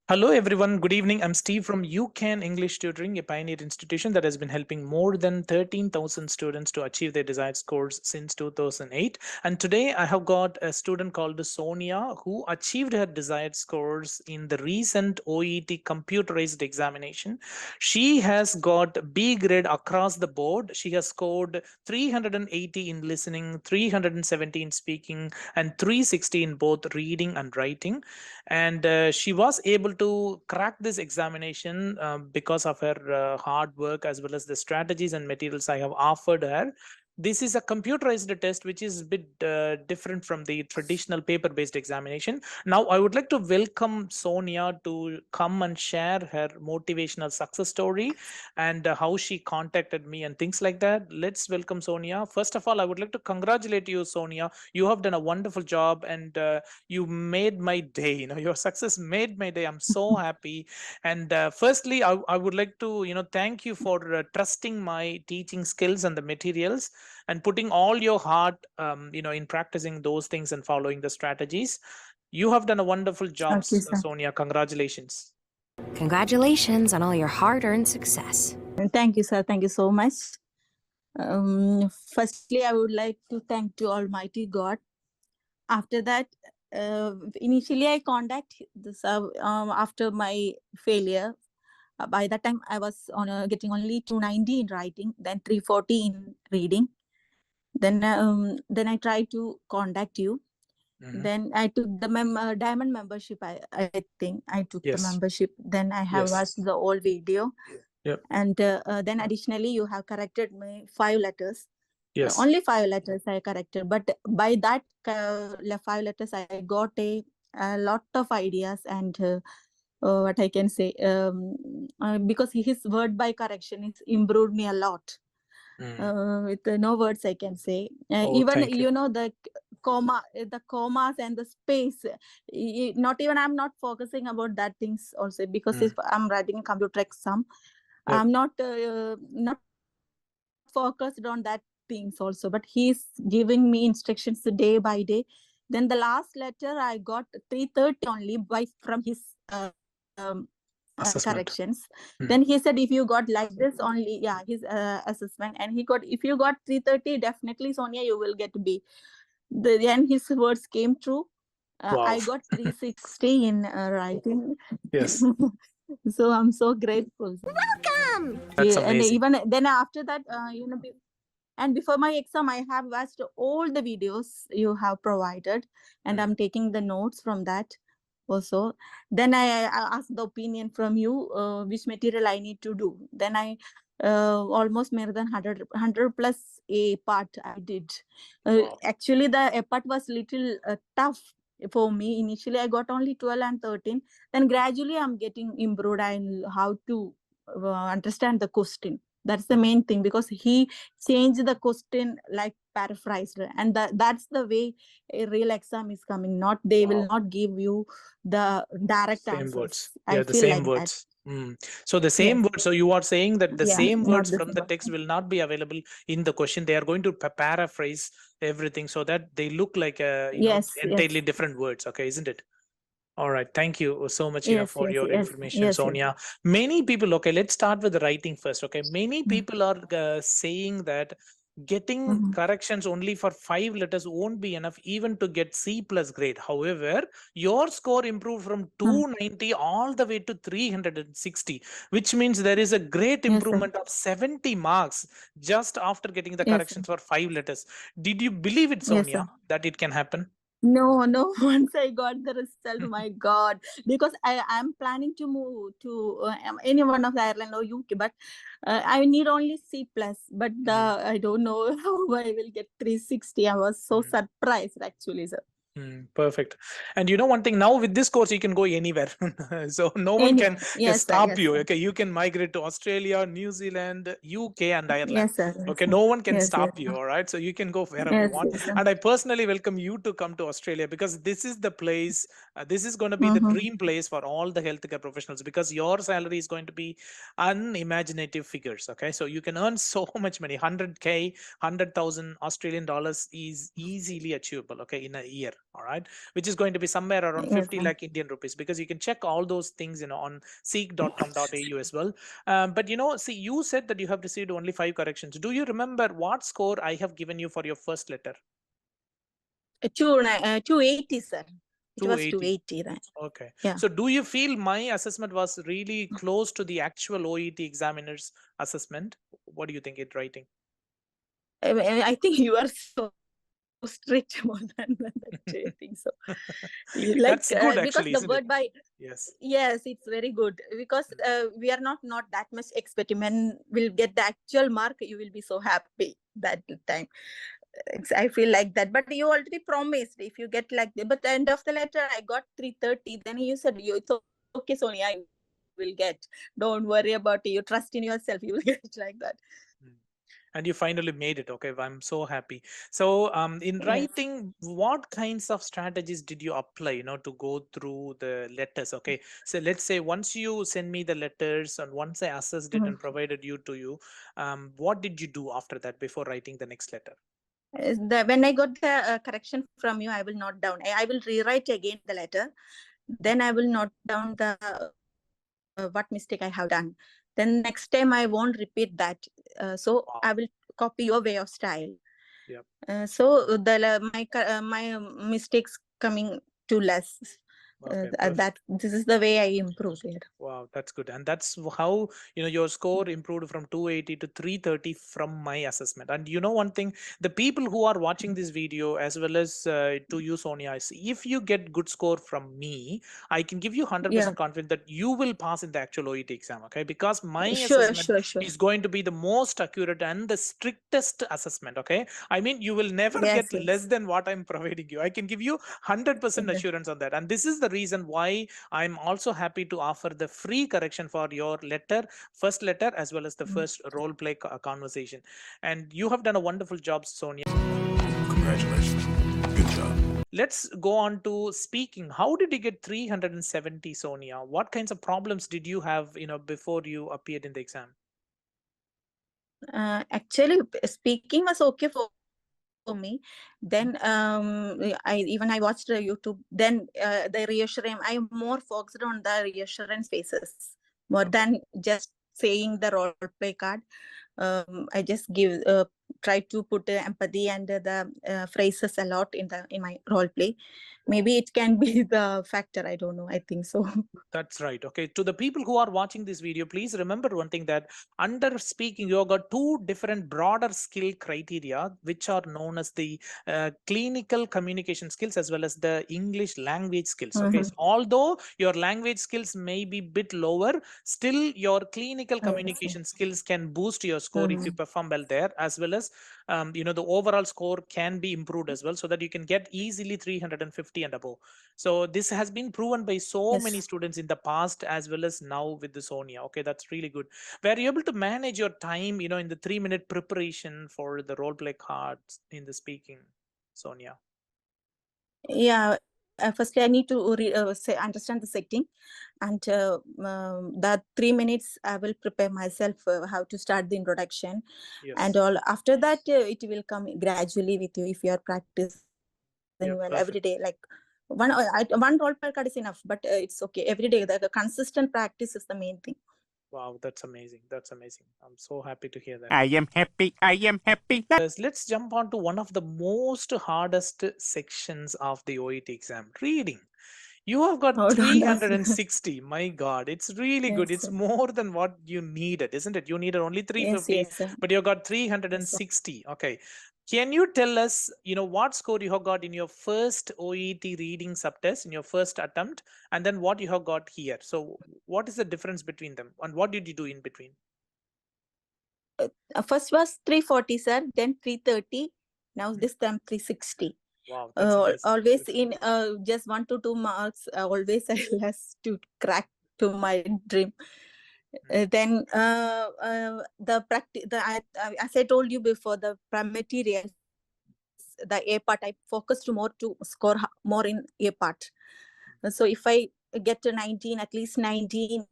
Hello, everyone. Good evening. I'm Steve from UCAN English Tutoring, a pioneer institution that has been helping more than 13,000 students to achieve their desired scores since 2008. And today I have got a student called Sonia who achieved her desired scores in the recent OET computerized examination. She has got B grade across the board. She has scored 380 in listening, 370 in speaking, and 360 in both reading and writing. And she was able to crack this examination because of her hard work as well as the strategies and materials I have offered her. This is a computerized test which is a bit different from the traditional paper-based examination. Now I would like to welcome Sonia to come and share her motivational success story and how she contacted me and things like that. Let's welcome Sonia. First of all, I would like to congratulate you, Sonia. You have done a wonderful job, and you made my day. Your success made my day. I'm so happy. And firstly, I would like to thank you for trusting my teaching skills and the materials and putting all your heart in practicing those things and following the strategies. You have done a wonderful job, Okay, sir. Sonia. Congratulations. Congratulations on all your hard-earned success. Thank you, sir. Thank you so much. Firstly, I would like to thank to Almighty God. After that, initially I contact this after my failure. By that time, I was on getting only 290 in writing, then 340 in reading. Then I tried to contact you. Mhm. Then I took the diamond membership. I think I took the Yes. membership. Then I have Yes. watched the whole video. Yep. And then additionally, you have corrected my 5 letters. Yes. Only 5 letters I corrected. But by that 5 letters, I got a lot of ideas and what I can say. Because his word by correction has improved me a lot. With no words I can say. Even Thank you. the commas and the space. Not even I'm not focusing about that things also, because if I'm writing a computer exam, Yep. I'm not focused on that things also, but he's giving me instructions day by day. Then the last letter I got 330 only from his Assessment. corrections. Then he said, if you got like this only, his assessment, and he got, if you got 330, definitely Sonia, you will get B. Then his words came true. Wow. I got 360 in writing. Yes. So I'm so grateful. Welcome! That's And amazing. even then after that, and before my exam, I have watched all the videos you have provided, and I'm taking the notes from that also. Then I asked the opinion from you, which material I need to do. Then I almost more than 100 plus a part I did. Wow. Actually, the a part was little tough for me. Initially, I got only 12 and 13. Then gradually, I'm getting improved and how to understand the question. That's the main thing, because he changed the question like paraphrased, and that's the way a real exam is coming. Not they will not give you the direct Same answers. words. I Yeah, the feel same like words. So the same words. So you are saying that the Yeah, same not words the from the text will not be available in the question. They are going to paraphrase everything so that they look like entirely different words. Okay, isn't it? All right. Thank you so much, for your information, Sonia. Many people, okay, let's start with the writing first. Okay. Many people are saying that getting corrections only for 5 letters won't be enough even to get C plus grade. However, your score improved from 290 all the way to 360, which means there is a great improvement of 70 marks just after getting the corrections for 5 letters. Did you believe it, Sonia, that it can happen? No, once I got the result, my God, because I am planning to move to any one of the Ireland or UK, but I need only C plus, but I don't know how I will get 360. I was so surprised actually, sir. Perfect. And you know one thing, now with this course you can go anywhere. So no one can stop you. Okay, you can migrate to Australia, New Zealand, UK and Ireland. Yes, sir. Okay, no one can stop you. All right, so you can go wherever you want. And I personally welcome you to come to Australia, because this is the place, this is going to be the dream place for all the healthcare professionals, because your salary is going to be unimaginative figures. Okay, so you can earn so much money. 100K, 100,000 Australian dollars is easily achievable, okay, in a year. All right, which is going to be somewhere around Yes, 50 lakh Indian rupees, because you can check all those things, on seek.com.au as well. But see, you said that you have received only 5 corrections. Do you remember what score I have given you for your first letter? 280, sir. It was 280. 280 then. Okay. Yeah. So do you feel my assessment was really close to the actual OET examiner's assessment? What do you think it writing? I think you are so strict more than that. I think so. You like That's good, because actually, the isn't it? word by Yes. yes, it's very good because we are not that much expecting. When we'll get the actual mark, you will be so happy that time. I feel like that. But you already promised if you get like that. But the end of the letter, I got 330. Then you said, it's okay, Sonia, I will get. Don't worry about it. You trust in yourself. You will get like that. Mm. And you finally made it. Okay, I'm so happy. So in Yes. writing, what kinds of strategies did you apply, to go through the letters? Okay, so let's say once you send me the letters and once I assessed it and provided to you, what did you do after that before writing the next letter? When I got the correction from you, I will note down. I will rewrite again the letter. Then I will note down the what mistake I have done. Then next time I won't repeat that. So Wow. I will copy your way of style. Yep. So my mistakes coming to less. Okay, That this is the way I improve there. wow, that's good. And that's how, your score improved from 280 to 330 from my assessment. And one thing, the people who are watching this video as well as to you, Sonia, if you get good score from me, I can give you 100% confidence that you will pass in the actual OET exam. Okay, because my assessment Sure. is going to be the most accurate and the strictest assessment. Okay, I mean, you will never Yes, get less than what I'm providing you. I can give you 100% assurance on that. And this is the reason why I'm also happy to offer the free correction for your first letter, as well as the first role play conversation. And you have done a wonderful job, Sonia. Congratulations. Good job. Let's go on to speaking. How did you get 370, Sonia? What kinds of problems did you have, before you appeared in the exam? Actually, speaking was okay for me. Then I watched YouTube. Then the reassurance. I'm more focused on the reassurance phases more than just saying the role play card. I just try to put empathy and the phrases a lot in my role play. Maybe it can be the factor. I don't know. I think so. That's right. Okay. To the people who are watching this video, please remember one thing, that under speaking, you have got two different broader skill criteria, which are known as the clinical communication skills as well as the English language skills. Okay. So although your language skills may be bit lower, still your clinical communication skills can boost your score if you perform well there, as well as the overall score can be improved as well, so that you can get easily 350 and above. So this has been proven by so many students in the past as well as now with the Sonia. Okay, that's really good. Were you able to manage your time, in the 3-minute preparation for the role play cards in the speaking, Sonia? Yeah. Firstly, I need to understand the setting, and that 3 minutes I will prepare myself how to start the introduction. Yes. And all after that it will come gradually with you if you are practicing well every day. Like one role play card is enough, but it's okay every day. The consistent practice is the main thing. Wow, that's amazing. That's amazing. I'm so happy to hear that. I am happy. Let's jump on to one of the most hardest sections of the OET exam, reading. You have got Hold on, that's 360. My God, it's really good. It's more than what you needed, isn't it? You needed only 350, but you got 360. Okay. Can you tell us, what score you have got in your first OET reading subtest in your first attempt, and then what you have got here? So, what is the difference between them, and what did you do in between? First was 340, sir, then 330. Now this time 360. Wow, that's amazing. Always in just 1 to 2 marks. Always I less to crack to my dream. Then the practice. As I told you before, the materials, the A part, I focused more to score more in A part. So if I get to 19, at least 19,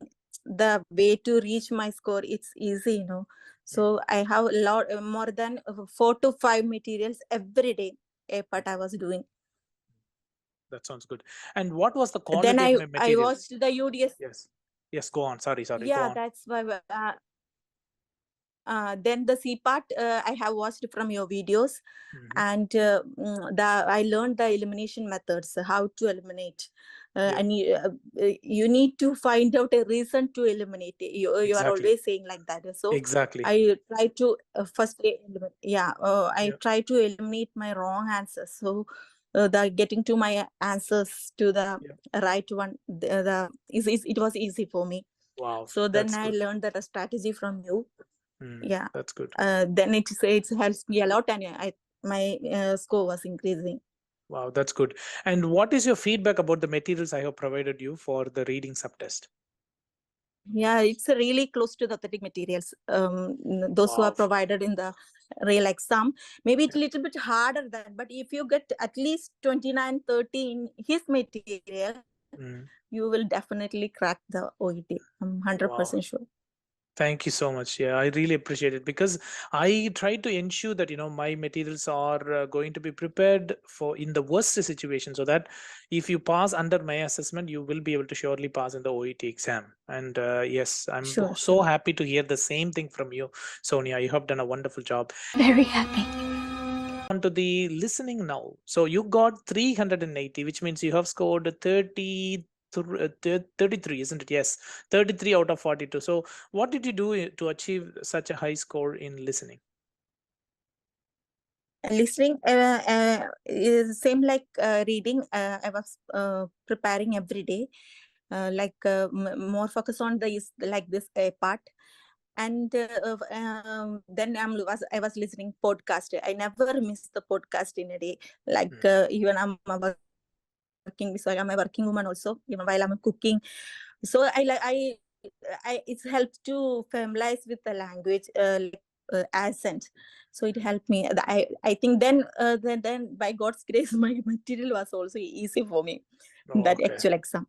the way to reach my score, it's easy. So I have a lot more than 4 to 5 materials every day. A part I was doing. That sounds good. And what was the Then quality of my I material? watched the UDS. Yes. Yes, go on. Sorry, go Yeah, on. that's why. Then the C part I have watched from your videos, Mhm. and I learned the elimination methods, how to eliminate. Yeah. And you need to find out a reason to eliminate. You are Exactly. always saying like that. So Exactly. I try to first eliminate. Yeah, I Yeah. try to eliminate my wrong answers. So the getting to my answers to the Yeah. right one, it was easy for me. Wow. So then That's I good. learned that strategy from you. Yeah, That's good. then it helps me a lot, and my score was increasing. Wow, that's good. And what is your feedback about the materials I have provided you for the reading subtest? Yeah, it's really close to the authentic materials, those who are Wow. provided in the real exam. Maybe it's a little bit harder than, but if you get at least 29, 30 in his material, Mm. you will definitely crack the OET. I'm Wow. 100% sure. Thank you so much. Yeah, I really appreciate it because I try to ensure that my materials are going to be prepared for in the worst situation, so that if you pass under my assessment, you will be able to surely pass in the OET exam. And yes, I'm Sure, so sure. happy to hear the same thing from you, Sonia. You have done a wonderful job. Very happy. On to the listening now. So you got 380, which means you have scored 33, isn't it? Yes, 33 out of 42. So what did you do to achieve such a high score in listening? Listening is same like reading. I was preparing every day, more focus on the like this part. And then I was listening podcast. I never miss the podcast in a day. Like even I'm a working, so I'm a working woman also. Even while I'm cooking, so it helps to familiarize with the language, accent. So it helped me. I think then by God's grace, my material was also easy for me. Oh, That okay. actual exam,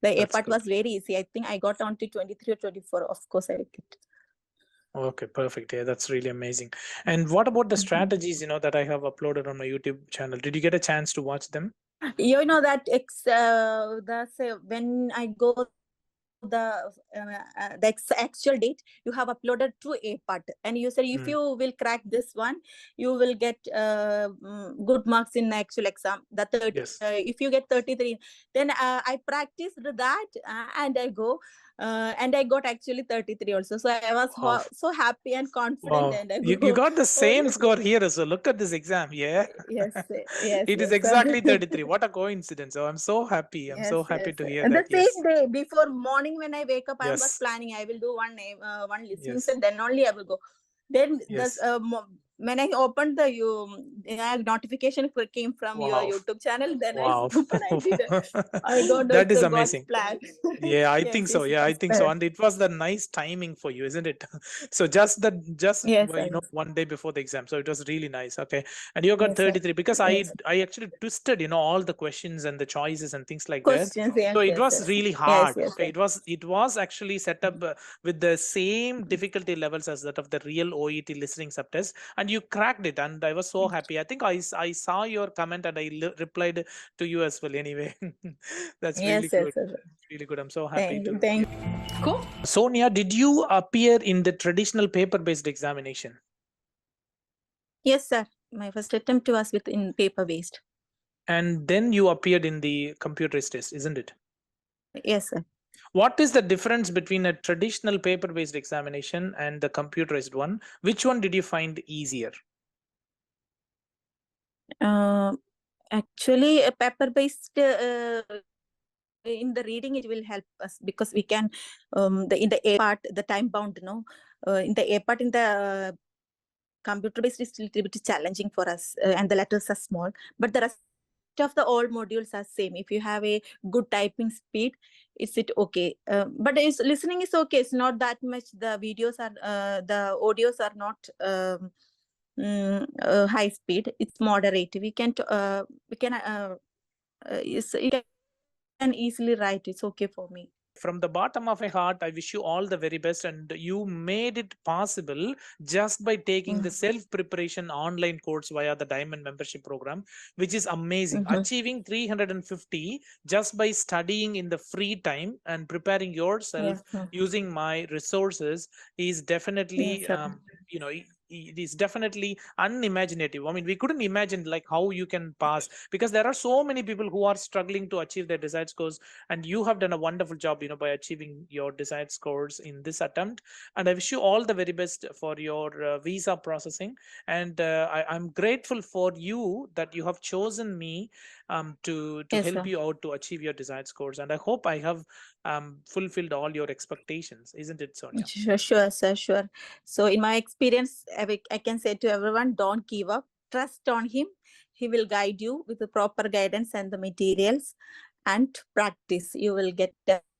the A That's part good. was very easy. I think I got on to 23 or 24. Of course, I get it. Okay, perfect. Yeah, that's really amazing. And what about the strategies, that I have uploaded on my YouTube channel? Did you get a chance to watch them? You know that when I go the actual date, you have uploaded to A part, and you said if you will crack this one, you will get good marks in the actual exam. Yes. If you get 33, then I practiced that, and I go. And I got actually 33 also. So I was Wow. so happy and confident, Wow. and I You go. got the Oh, same score here. So look at this exam. Yeah. yes, yes, It is yes. exactly 33. What a coincidence. Oh, I'm so happy. I'm so Yes, happy yes. to hear And the that. Yes. same day before morning when I wake up, I was Yes. planning I will do one listening Yes. set, then only I will go. Then Yes. when I opened the notification came from your Wow. YouTube channel, then I Wow. opened. I did. I got That is God's amazing. plan. Yeah, I Yes, think so. it's Yeah, I God's think so. plan. And it was the nice timing for you, isn't it? So just Yes, yes, one day before the exam. So it was really nice. Okay. And you got yes, sir. 33 because Yes. I actually twisted, all the questions and the choices and things like that. Questions. Yes, So it yes, was yes, really yes, hard. yes, Okay. It was actually set up with the same difficulty levels as that of the real OET listening subtest, and you cracked it. And I was so happy. I think I saw your comment and I replied to you as well anyway. That's really yes, yes, good. yes. Really good. I'm so happy Thank you, to. thank you. Cool. Sonia, did you appear in the traditional paper-based examination? Yes, sir. My first attempt was in paper based. And then you appeared in the computerized test, isn't it? Yes, sir. What is the difference between a traditional paper-based examination and the computerized one? Which one did you find easier? Actually, a paper based in the reading it will help us because we can in the A part the time bound in the A part in the computer based is a little bit challenging for us, and the letters are small, but the rest of the all modules are same. If you have a good typing speed, is it okay? But listening is okay. It's not that much. The videos are the audios are not high speed. It's moderate. We can you can easily write. It's okay for me. From the bottom of my heart, I wish you all the very best. And you made it possible just by taking the self preparation online course via the Diamond membership program, which is amazing. Mhm. Achieving 350 just by studying in the free time and preparing yourself Yes, sir. using my resources is definitely, Yes, sir. it is definitely unimaginative. I mean, we couldn't imagine like how you can pass, because there are so many people who are struggling to achieve their desired scores, and you have done a wonderful job, by achieving your desired scores in this attempt. And I wish you all the very best for your visa processing. And I'm grateful for you that you have chosen me to Yes, help sir. you out to achieve your desired scores. And I hope I have fulfilled all your expectations, isn't it, Sonia? Sure, sure, sir, sure. So, in my experience, I can say to everyone, don't give up. Trust on him. He will guide you with the proper guidance and the materials, and practice. You will get definitely